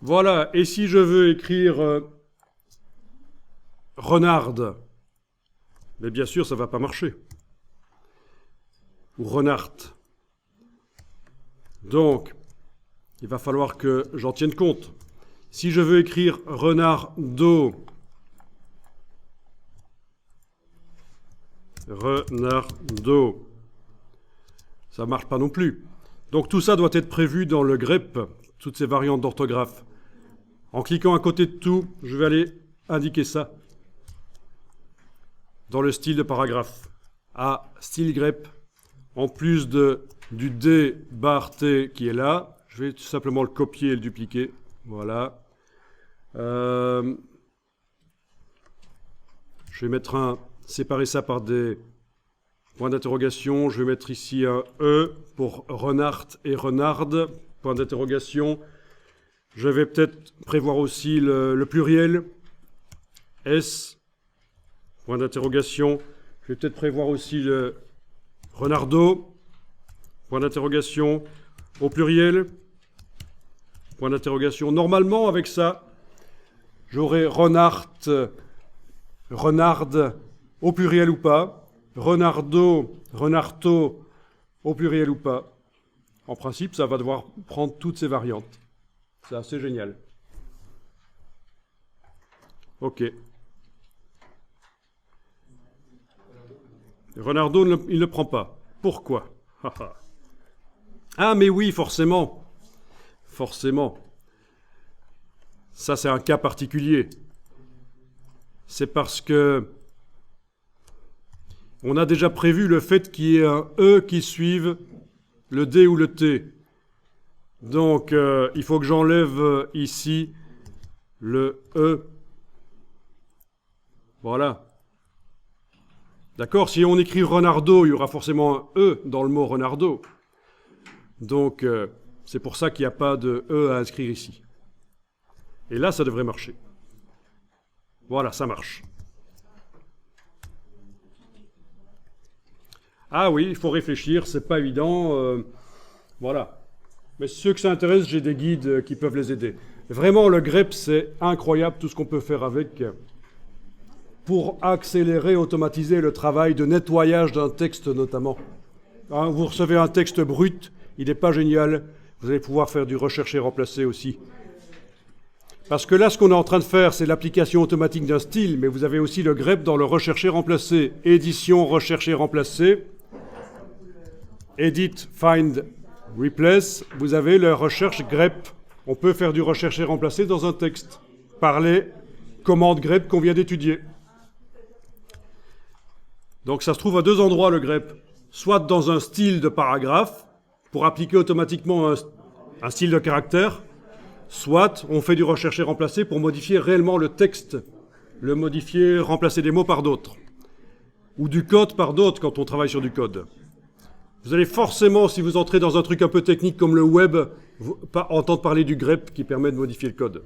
Voilà, et si je veux écrire renard, mais bien sûr, ça ne va pas marcher. Ou renard. Donc, il va falloir que j'en tienne compte. Si je veux écrire renardo, ça ne marche pas non plus. Donc tout ça doit être prévu dans le grep, toutes ces variantes d'orthographe. En cliquant à côté de tout, je vais aller indiquer ça dans le style de paragraphe. À style grep, en plus du D bar T qui est là, je vais tout simplement le copier et le dupliquer. Voilà. Je vais séparer ça par des points d'interrogation. Je vais mettre ici un E pour renard et renarde, point d'interrogation. Je vais peut-être prévoir aussi le pluriel, S, point d'interrogation. Je vais peut-être prévoir aussi le renardo, point d'interrogation, au pluriel, point d'interrogation. Normalement, avec ça, j'aurai renard, renarde, au pluriel ou pas, renardo, renarto, au pluriel ou pas. En principe, ça va devoir prendre toutes ces variantes. C'est assez génial. Ok. Renardo, il ne le prend pas. Pourquoi? Ah, mais oui, forcément. Forcément. Ça, c'est un cas particulier. C'est parce que on a déjà prévu le fait qu'il y ait un E qui suive le D ou le T. Donc, il faut que j'enlève ici le E. Voilà. D'accord? Si on écrit Renardo, il y aura forcément un E dans le mot Renardo. Donc, c'est pour ça qu'il n'y a pas de E à inscrire ici. Et là, ça devrait marcher. Voilà, ça marche. Ah oui, il faut réfléchir, c'est pas évident. Voilà. Mais ceux que ça intéresse, j'ai des guides qui peuvent les aider. Vraiment, le grep, c'est incroyable tout ce qu'on peut faire avec pour accélérer, automatiser le travail de nettoyage d'un texte notamment. Hein, vous recevez un texte brut, il n'est pas génial, vous allez pouvoir faire du rechercher-remplacer aussi. Parce que là, ce qu'on est en train de faire, c'est l'application automatique d'un style, mais vous avez aussi le grep dans le rechercher-remplacer. Édition, rechercher-remplacer. Edit, find, replace. Vous avez le recherche grep. On peut faire du rechercher-remplacer dans un texte par les commandes grep qu'on vient d'étudier. Donc ça se trouve à deux endroits, le grep. Soit dans un style de paragraphe, pour appliquer automatiquement un style de caractère, soit on fait du rechercher-remplacer pour modifier réellement le texte, le modifier, remplacer des mots par d'autres, ou du code par d'autres quand on travaille sur du code. Vous allez forcément, si vous entrez dans un truc un peu technique comme le web, entendre parler du grep qui permet de modifier le code.